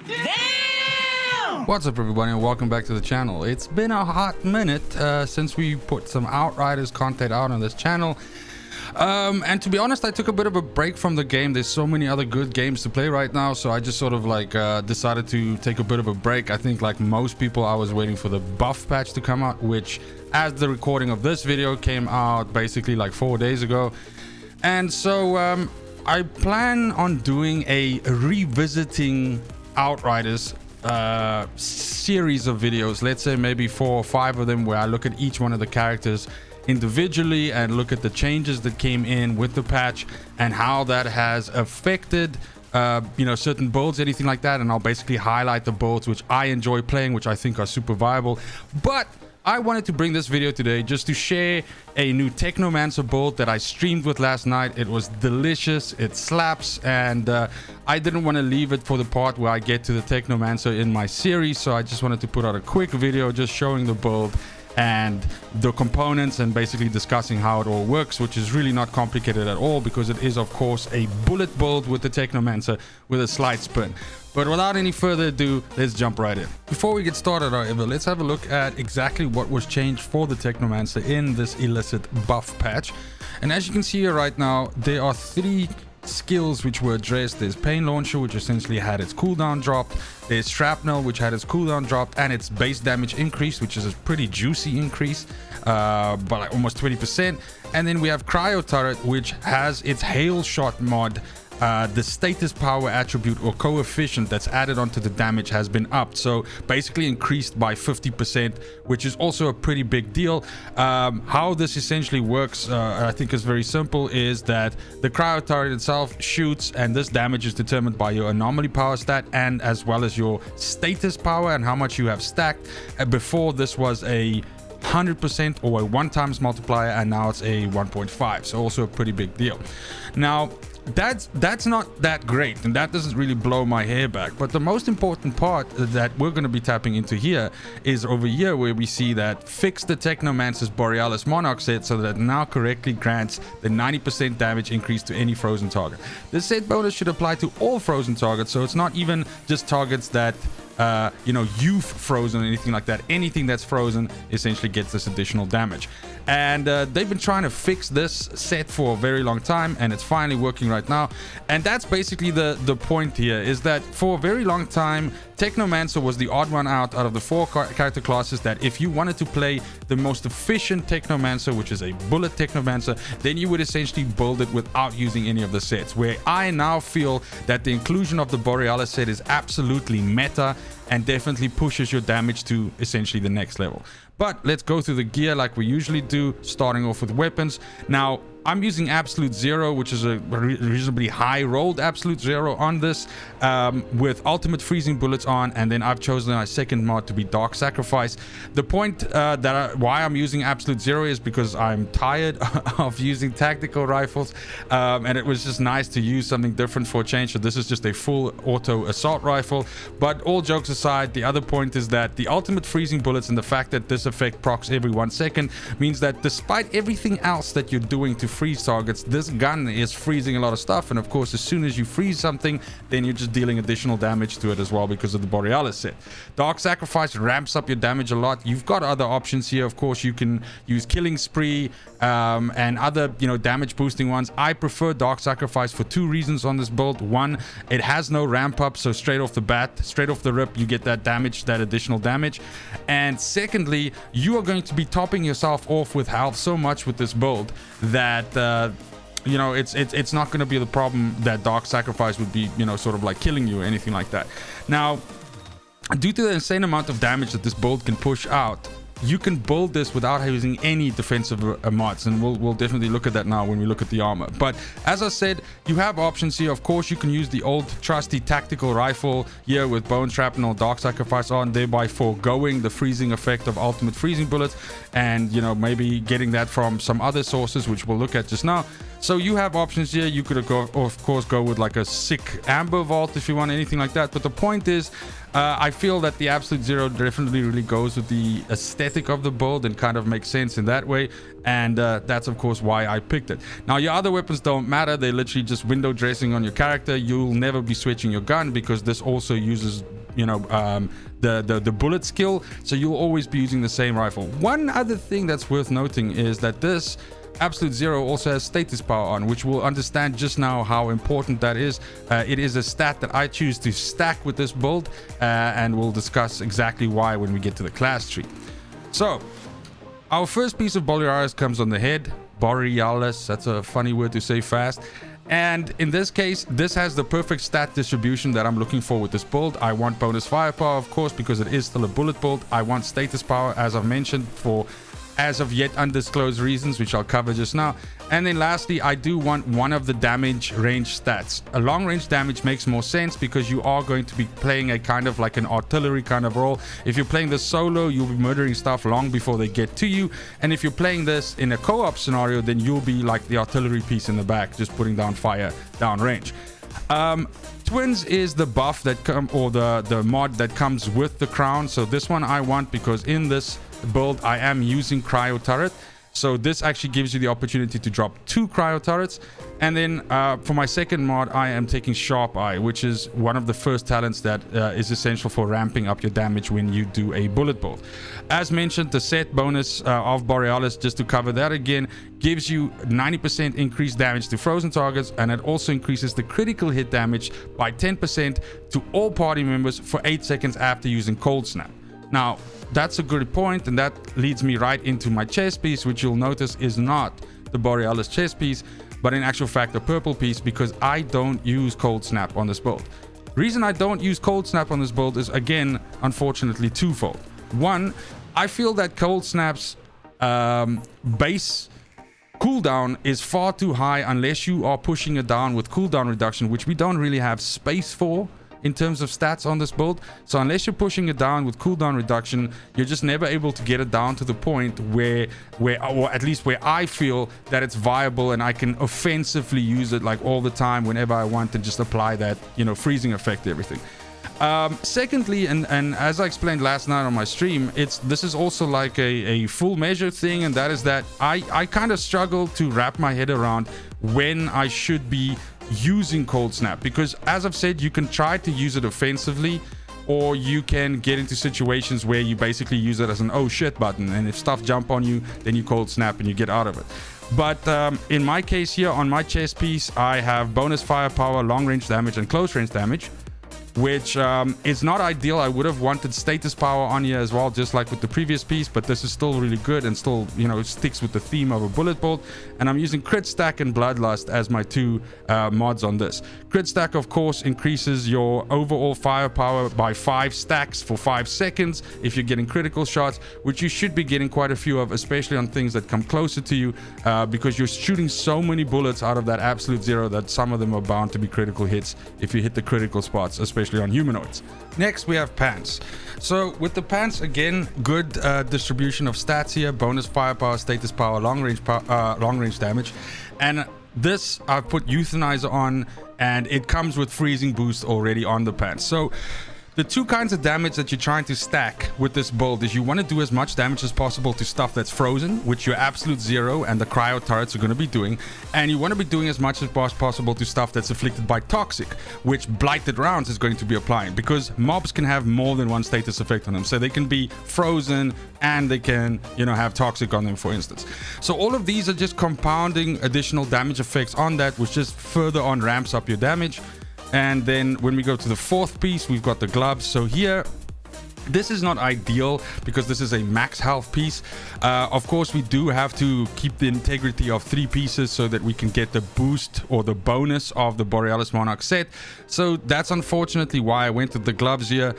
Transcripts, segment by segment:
Damn! What's up, everybody, and welcome back to the channel. It's been a hot minute since we put some Outriders content out on this channel. And to be honest, I took a bit of a break from the game. There's so many other good games to play right now, so I just sort of like decided to take a bit of a break. I think like most people, I was waiting for the buff patch to come out, which as the recording of this video came out basically like 4 days ago. And so I plan on doing a revisiting Outriders series of videos. Let's say maybe 4 or 5 of them, where I look at each one of the characters individually and look at the changes that came in with the patch and how that has affected certain builds, anything like that. And I'll basically highlight the builds which I enjoy playing, which I think are super viable. But I wanted to bring this video today just to share a new Technomancer build that I streamed with last night. It was delicious, it slaps, and I didn't want to leave it for the part where I get to the Technomancer in my series, so I just wanted to put out a quick video just showing the build and the components and basically discussing how it all works, which is really not complicated at all, because it is of course a bullet build with the Technomancer with a slight spin. But without any further ado, let's jump right in. Before we get started, however, let's have a look at exactly what was changed for the Technomancer in this illicit buff patch. And as you can see here right now, there are 3 skills which were addressed. There's Pain Launcher, which essentially had its cooldown dropped. There's Shrapnel, which had its cooldown dropped and its base damage increased, which is a pretty juicy increase, by like almost 20%. And then we have Cryo Turret, which has its Hail Shot mod. The status power attribute or coefficient that's added onto the damage has been upped, so basically increased by 50%, which is also a pretty big deal. How this essentially works, I think is very simple, is that the cryo turret itself shoots, and this damage is determined by your anomaly power stat and as well as your status power and how much you have stacked. Before, this was a 100% or a 1x multiplier, and now it's a 1.5, so also a pretty big deal. Now that's not that great, and that doesn't really blow my hair back, but the most important part that we're going to be tapping into here is over here, where we see that fix the Technomancer's Borealis Monarch set so that it now correctly grants the 90% damage increase to any frozen target. This set bonus should apply to all frozen targets, so it's not even just targets that you've frozen or anything like that. Anything that's frozen essentially gets this additional damage. And they've been trying to fix this set for a very long time, and it's finally working right now. And that's basically the point here, is that for a very long time Technomancer was the odd one out of the 4 character classes, that if you wanted to play the most efficient Technomancer, which is a bullet Technomancer, then you would essentially build it without using any of the sets. Where I now feel that the inclusion of the Borealis set is absolutely meta and definitely pushes your damage to essentially the next level. But let's go through the gear like we usually do, starting off with weapons. Now, I'm using Absolute Zero, which is a reasonably high rolled Absolute Zero on this, with Ultimate Freezing Bullets on, and then I've chosen my second mod to be Dark Sacrifice. The point why I'm using Absolute Zero is because I'm tired of using tactical rifles, and it was just nice to use something different for a change. So this is just a full auto assault rifle. But all jokes aside, the other point is that the Ultimate Freezing Bullets and the fact that this effect procs every 1 second means that despite everything else that you're doing to freeze targets, this gun is freezing a lot of stuff. And of course, as soon as you freeze something, then you're just dealing additional damage to it as well because of the Borealis set. Dark Sacrifice ramps up your damage a lot. You've got other options here. Of course, you can use Killing Spree and other damage boosting ones. I prefer Dark Sacrifice for 2 reasons on this build. One, it has no ramp up, so straight off the bat, straight off the rip, you get that damage, that additional damage. And secondly, you are going to be topping yourself off with health so much with this build that it's not going to be the problem that Dark Sacrifice would be, sort of like killing you or anything like that. Now, due to the insane amount of damage that this build can push out, you can build this without using any defensive mods, and we'll definitely look at that now when we look at the armor. But as I said, you have options here. Of course, you can use the old trusty tactical rifle here with Bone Shrapnel, Dark Sacrifice on, thereby foregoing the freezing effect of Ultimate Freezing Bullets, and maybe getting that from some other sources, which we'll look at just now. So you have options here. You could of course go with like a sick amber vault if you want, anything like that. But the point is, I feel that the Absolute Zero definitely really goes with the aesthetic of the build and kind of makes sense in that way. And that's of course why I picked it. Now your other weapons don't matter. They're literally just window dressing on your character. You'll never be switching your gun because this also uses, you know, the bullet skill. So you'll always be using the same rifle. One other thing that's worth noting is that this Absolute Zero also has status power on, which we'll understand just now how important that is. It is a stat that I choose to stack with this build, and we'll discuss exactly why when we get to the class tree. So our first piece of Borealis comes on the head. Borealis, that's a funny word to say fast. And in this case, this has the perfect stat distribution that I'm looking for with this build. I want bonus firepower, of course, because it is still a bullet build. I want status power, as I've mentioned, for as of yet undisclosed reasons, which I'll cover just now. And then lastly, I do want one of the damage range stats. A long range damage makes more sense because you are going to be playing a kind of like an artillery kind of role. If you're playing this solo, you'll be murdering stuff long before they get to you. And if you're playing this in a co-op scenario, then you'll be like the artillery piece in the back, just putting down fire down range. Twins is the buff that the mod that comes with the crown. So this one I want because in this build I am using cryo turret. So this actually gives you the opportunity to drop 2 cryo turrets. And then for my second mod, I am taking Sharp Eye, which is one of the first talents that is essential for ramping up your damage when you do a bullet build. As mentioned, the set bonus of Borealis, just to cover that again, gives you 90% increased damage to frozen targets, and it also increases the critical hit damage by 10% to all party members for 8 seconds after using Cold Snap. Now, that's a good point, and that leads me right into my chest piece, which you'll notice is not the Borealis chest piece, but in actual fact a purple piece, because I don't use Cold Snap on this build. Reason I don't use Cold Snap on this build is, again, unfortunately twofold. One, I feel that Cold Snap's base cooldown is far too high unless you are pushing it down with cooldown reduction, which we don't really have space for in terms of stats on this build. So unless you're pushing it down with cooldown reduction, you're just never able to get it down to the point where or at least where I feel that it's viable and I can offensively use it like all the time whenever I want to just apply that, you know, freezing effect to everything. Secondly, and as I explained last night on my stream, this is also like a full measure thing, and that is that I kind of struggle to wrap my head around when I should be using Cold Snap, because as I've said, you can try to use it offensively, or you can get into situations where you basically use it as an oh shit button, and if stuff jump on you, then you Cold Snap and you get out of it. But in my case here, on my chest piece, I have bonus firepower, long range damage, and close range damage, which is not ideal. I would have wanted status power on here as well, just like with the previous piece, but this is still really good and still, you know, sticks with the theme of a bullet bolt. And I'm using Crit Stack and Bloodlust as my 2 mods on this. Crit Stack, of course, increases your overall firepower by 5 stacks for 5 seconds if you're getting critical shots, which you should be getting quite a few of, especially on things that come closer to you, because you're shooting so many bullets out of that Absolute Zero that some of them are bound to be critical hits if you hit the critical spots, especially on humanoids. Next, we have pants. So with the pants, again, good distribution of stats here: bonus firepower, status power, long range damage. And this I've put Euthanizer on, and it comes with freezing boost already on the pants. So the 2 kinds of damage that you're trying to stack with this build is you want to do as much damage as possible to stuff that's frozen, which your Absolute Zero and the cryo turrets are going to be doing, and you want to be doing as much as possible to stuff that's afflicted by toxic, which blighted rounds is going to be applying, because mobs can have more than one status effect on them. So they can be frozen and they can, you know, have toxic on them, for instance. So all of these are just compounding additional damage effects on that, which just further on ramps up your damage. And then when we go to the 4th piece, we've got the gloves. So here, this is not ideal because this is a max health piece. Of course, we do have to keep the integrity of 3 pieces so that we can get the boost or the bonus of the Borealis Monarch set. So that's unfortunately why I went with the gloves here.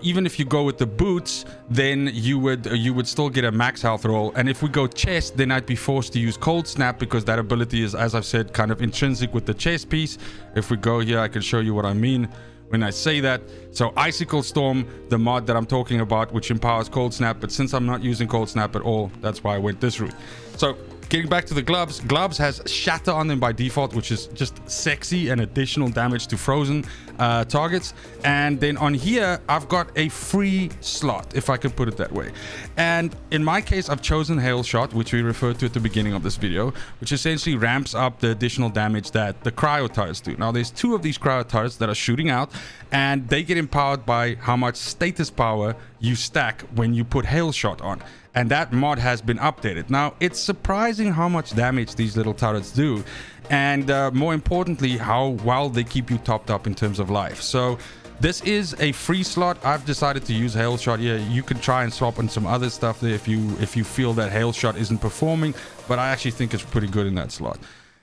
Even if you go with the boots, then you would still get a max health roll. And if we go chest, then I'd be forced to use Cold Snap, because that ability is, as I've said, kind of intrinsic with the chest piece. If we go here, I can show you what I mean when I say that. So Icicle Storm, the mod that I'm talking about, which empowers Cold Snap, but since I'm not using Cold Snap at all, that's why I went this route. So Getting back to the gloves, gloves has shatter on them by default, which is just sexy and additional damage to frozen targets. And then on here, I've got a free slot, if I could put it that way. And in my case, I've chosen Hail Shot, which we referred to at the beginning of this video, which essentially ramps up the additional damage that the cryo turrets do. Now, there's 2 of these cryo turrets that are shooting out, and they get empowered by how much status power you stack when you put Hail Shot on. And that mod has been updated. Now, it's surprising how much damage these little turrets do, and more importantly, how well they keep you topped up in terms of life. So this is a free slot. I've decided to use Hail Shot here. You can try and swap on some other stuff there if you feel that Hail Shot isn't performing, but I actually think it's pretty good in that slot.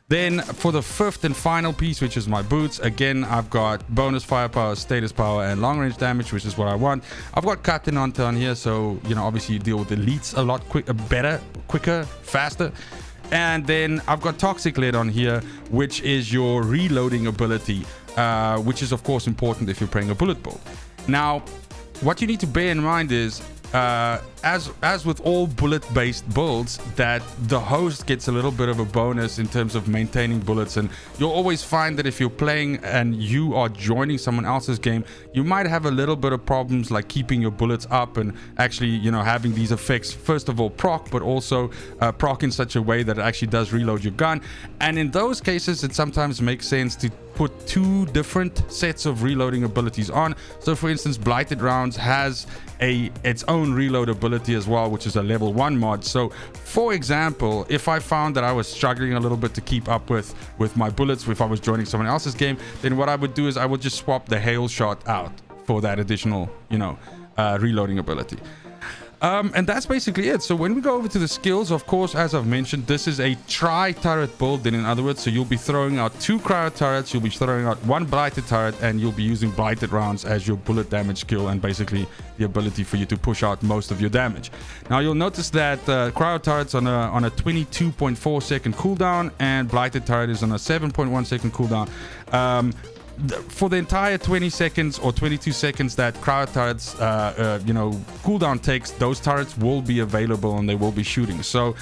Then for the 5th and final piece, which is my boots, again, I've got bonus firepower, status power, and long range damage, which is what I want. I've got Captain Hunter on here, so, you know, obviously you deal with elites a lot quicker, faster. And then I've got Toxic Lead on here, which is your reloading ability, which is, of course, important if you're playing a bullet build. Now, what you need to bear in mind is, as with all bullet-based builds, that the host gets a little bit of a bonus in terms of maintaining bullets, and you'll always find that if you're playing and you are joining someone else's game, you might have a little bit of problems like keeping your bullets up and actually, you know, having these effects, first of all proc, but also proc in such a way that it actually does reload your gun. And in those cases, it sometimes makes sense to put 2 different sets of reloading abilities on. So for instance, Blighted Rounds has its own reload ability as well, which is a level 1 mod. So for example, if I found that I was struggling a little bit to keep up with my bullets if I was joining someone else's game, then what I would do is I would just swap the Hail Shot out for that additional, you know, reloading ability. And that's basically it. So when we go over to the skills, of course, as I've mentioned, this is a tri-turret build. Then in other words, so you'll be throwing out 2 cryo turrets, you'll be throwing out 1 blighted turret, and you'll be using blighted rounds as your bullet damage skill, and basically the ability for you to push out most of your damage. Now you'll notice that cryo turret's on a 22.4 second cooldown, and blighted turret is on a 7.1 second cooldown. For the entire 20 seconds or 22 seconds that cryo turrets cooldown takes, those turrets will be available and they will be shooting. So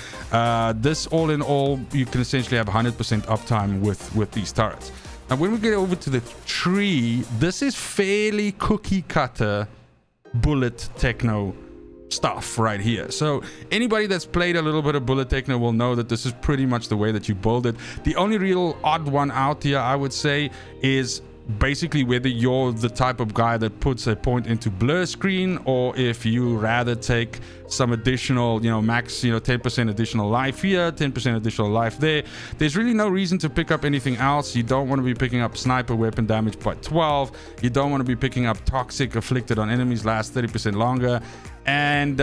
this, all in all, you can essentially have 100% uptime with these turrets. Now when we get over to the tree, this is fairly cookie cutter bullet techno stuff right here. So anybody that's played a little bit of bullet techno will know that this is pretty much the way that you build it. The only real odd one out here, I would say, is basically whether you're the type of guy that puts a point into blur screen, or if you rather take some additional, you know, max, 10% additional life here, 10% additional life there. There's really no reason to pick up anything else. You don't want to be picking up sniper weapon damage by 12. You don't want to be picking up toxic afflicted on enemies last 30% longer. And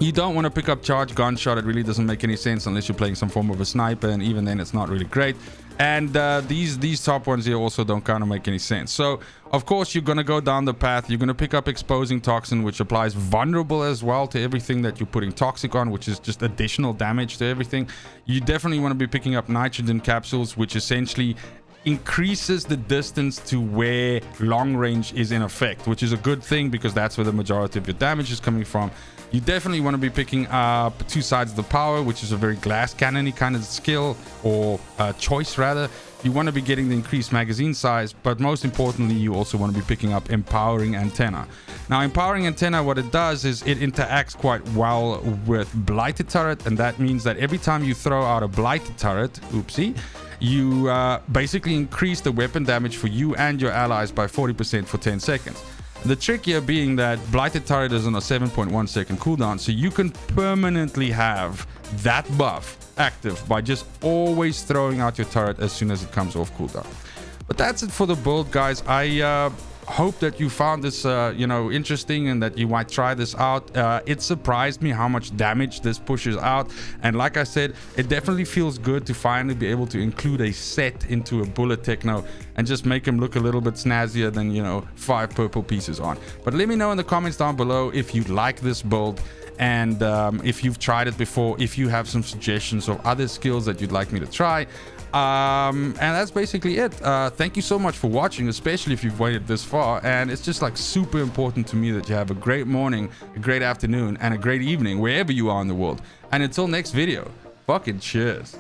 you don't want to pick up charge gunshot. It really doesn't make any sense unless you're playing some form of a sniper, and even then it's not really great. And these top ones here also don't kind of make any sense. So of course you're going to go down the path. You're going to pick up exposing toxin, which applies vulnerable as well to everything that you're putting toxic on, which is just additional damage to everything. You definitely want to be picking up nitrogen capsules, which essentially increases the distance to where long range is in effect, which is a good thing because that's where the majority of your damage is coming from. You definitely want to be picking up 2 sides of the power, which is a very glass cannon-y kind of skill, or choice rather. You want to be getting the increased magazine size, but most importantly, you also want to be picking up empowering antenna. Now, empowering antenna, what it does is it interacts quite well with blighted turret, and that means that every time you throw out a blighted turret, oopsie, you basically increase the weapon damage for you and your allies by 40% for 10 seconds. The trick here being that blighted turret is on a 7.1 second cooldown, so you can permanently have that buff active by just always throwing out your turret as soon as it comes off cooldown. But that's it for the build, guys. I hope that you found this interesting and that you might try this out. It surprised me how much damage this pushes out, and like I said, it definitely feels good to finally be able to include a set into a bullet techno and just make him look a little bit snazzier than 5 purple pieces on. But let me know in the comments down below if you like this build, and if you've tried it before, if you have some suggestions of other skills that you'd like me to try. And that's basically it. Thank you so much for watching, especially if you've waited this far. And it's just like super important to me that you have a great morning, a great afternoon, and a great evening wherever you are in the world. And until next video, Fucking cheers.